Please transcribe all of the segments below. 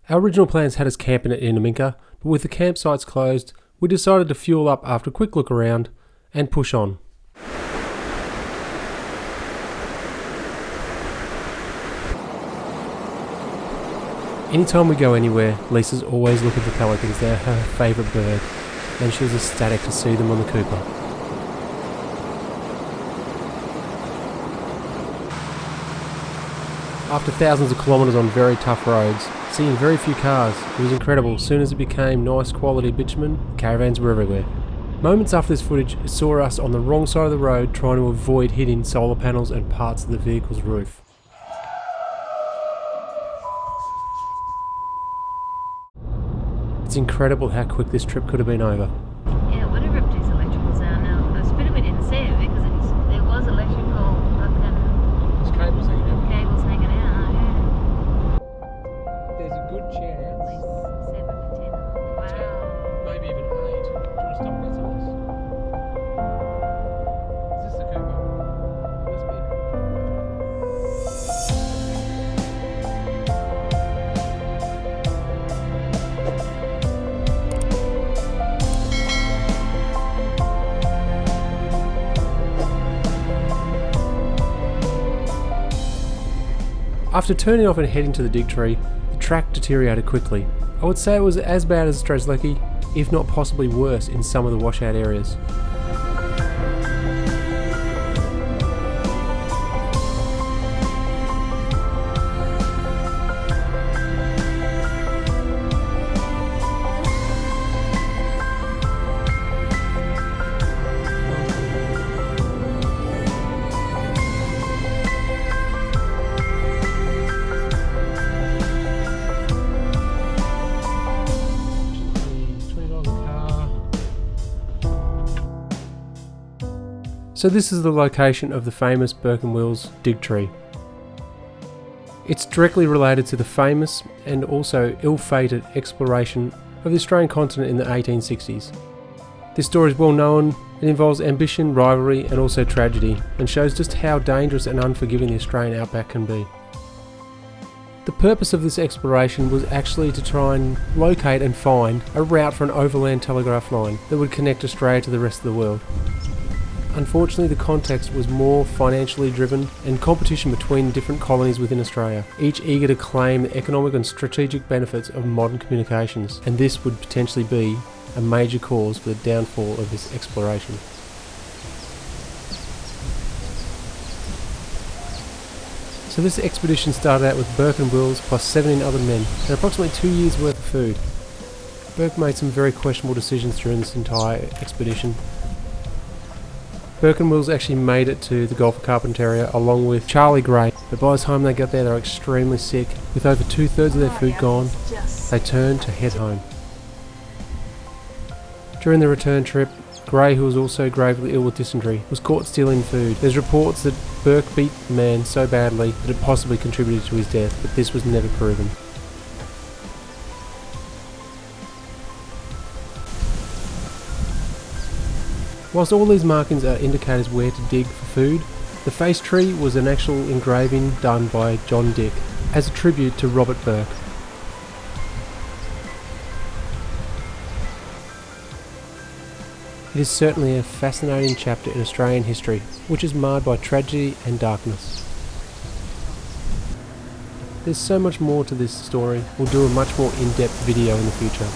Our original plans had us camping at Inaminka, but with the campsites closed, we decided to fuel up after a quick look around and push on. Anytime we go anywhere, Lisa's always looking for pelicans. They're her favourite bird, and she was ecstatic to see them on the Cooper. After thousands of kilometres on very tough roads, seeing very few cars, it was incredible. As soon as it became nice quality bitumen, caravans were everywhere. Moments after this footage, it saw us on the wrong side of the road trying to avoid hitting solar panels and parts of the vehicle's roof. It's incredible how quick this trip could have been over. Yeah, whatever these electricals are now, it's a bit of it insane because there was electrical There's cables hanging out. cables hanging out, yeah. There's a good chance. At least 7 to 10. Wow. Maybe even 8. Do you want to stop and get some of this? Is this the Cooper? Must be. After turning off and heading to the dig tree, the track deteriorated quickly. I would say it was as bad as Strzelecki, if not possibly worse in some of the washout areas. So this is the location of the famous Burke Wills dig tree. It's directly related to the famous and also ill-fated exploration of the Australian continent in the 1860s. This story is well known. It involves ambition, rivalry and also tragedy, and shows just how dangerous and unforgiving the Australian outback can be. The purpose of this exploration was actually to try and locate and find a route for an overland telegraph line that would connect Australia to the rest of the world. Unfortunately, the context was more financially driven and competition between different colonies within Australia, each eager to claim the economic and strategic benefits of modern communications, and this would potentially be a major cause for the downfall of this exploration. So this expedition started out with Burke Wills plus 17 other men and approximately 2 years worth of food. Burke made some very questionable decisions during this entire expedition. Burke Wills actually made it to the Gulf of Carpentaria along with Charlie Gray, but by the time they got there they were extremely sick. With over 2/3 of their food gone, they turned to head home. During the return trip, Gray, who was also gravely ill with dysentery, was caught stealing food. There's reports that Burke beat the man so badly that it possibly contributed to his death, but this was never proven. Whilst all these markings are indicators where to dig for food, the face tree was an actual engraving done by John Dick as a tribute to Robert Burke. It is certainly a fascinating chapter in Australian history, which is marred by tragedy and darkness. There's so much more to this story. We'll do a much more in-depth video in the future.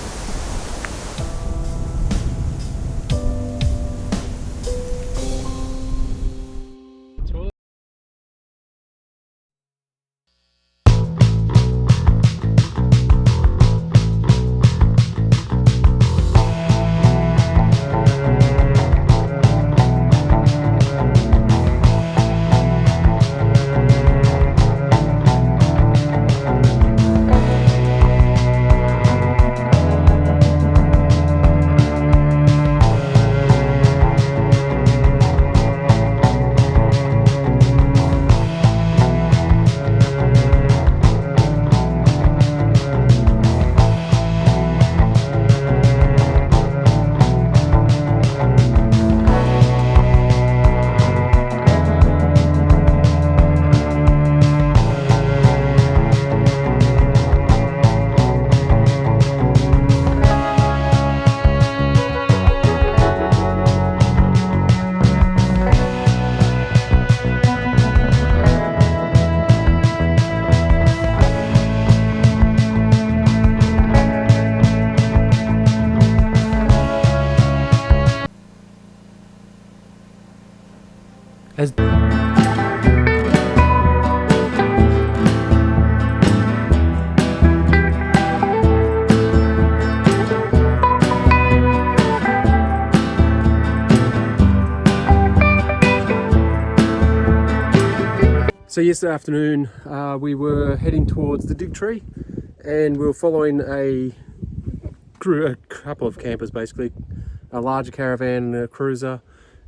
So yesterday afternoon we were heading towards the Dig Tree, and we were following a couple of campers, basically a larger caravan and a cruiser,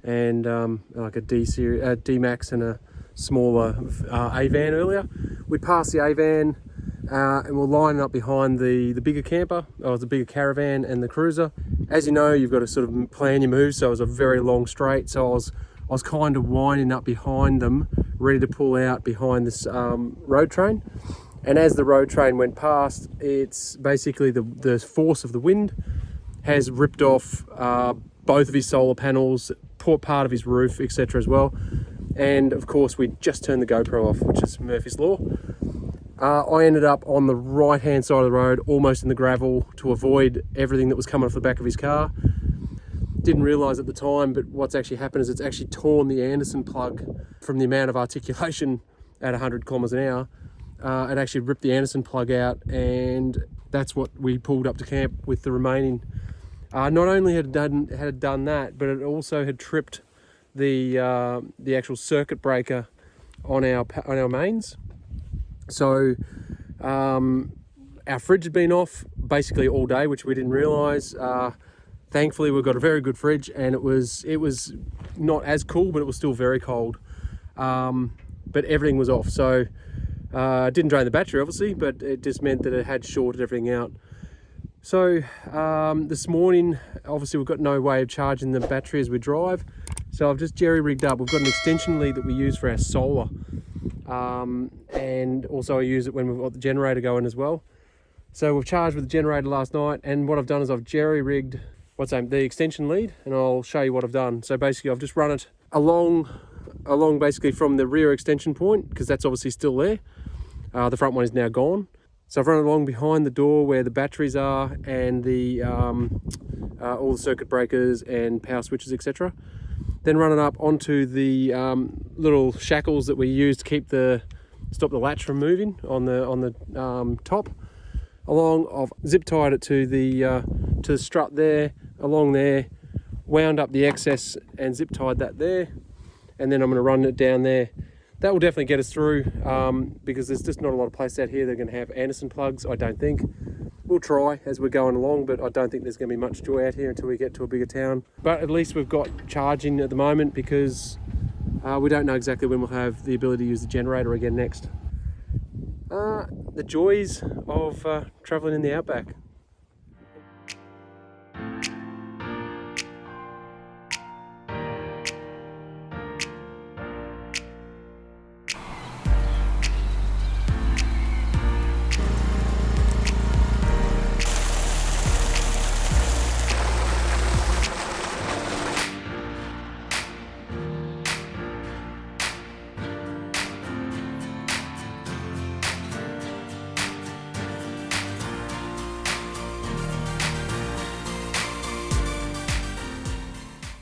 and like a DMax and a smaller A van earlier. We passed the A van and we're lining up behind the bigger camper, or the bigger caravan and the cruiser. As you know, you've got to sort of plan your moves, so it was a very long straight, so I was kind of winding up behind them, ready to pull out behind this road train. And as the road train went past, it's basically the force of the wind has ripped off both of his solar panels, part of his roof, etc. as well. And of course, we just turned the GoPro off, which is Murphy's Law. I ended up on the right hand side of the road, almost in the gravel, to avoid everything that was coming off the back of his car. Didn't realise at the time, but what's actually happened is it's actually torn the Anderson plug from the amount of articulation at 100 kilometres an hour. It actually ripped the Anderson plug out, and that's what we pulled up to camp with the remaining. Not only had it done that, but it also had tripped the actual circuit breaker on our mains. So our fridge had been off basically all day, which we didn't realise. Thankfully, we've got a very good fridge, and it was not as cool, but it was still very cold. But everything was off, so it didn't drain the battery, obviously, but it just meant that it had shorted everything out. So this morning, obviously, we've got no way of charging the battery as we drive, so I've just jerry-rigged up. We've got an extension lead that we use for our solar, and also I use it when we've got the generator going as well. So we've charged with the generator last night, and what I've done is I've jerry-rigged the extension lead, and I'll show you what I've done. So basically, I've just run it along basically from the rear extension point, because that's obviously still there. The front one is now gone. So I've run it along behind the door where the batteries are, and the all the circuit breakers and power switches, etc. Then run it up onto the little shackles that we use to stop the latch from moving on the top. I've zip tied it to the strut there, along there, wound up the excess and zip tied that there, and then I'm going to run it down there. That will definitely get us through, because there's just not a lot of places out here that are going to have Anderson plugs, I don't think. We'll try as we're going along, but I don't think there's going to be much joy out here until we get to a bigger town. But at least we've got charging at the moment, because we don't know exactly when we'll have the ability to use the generator again next. The joys of travelling in the Outback.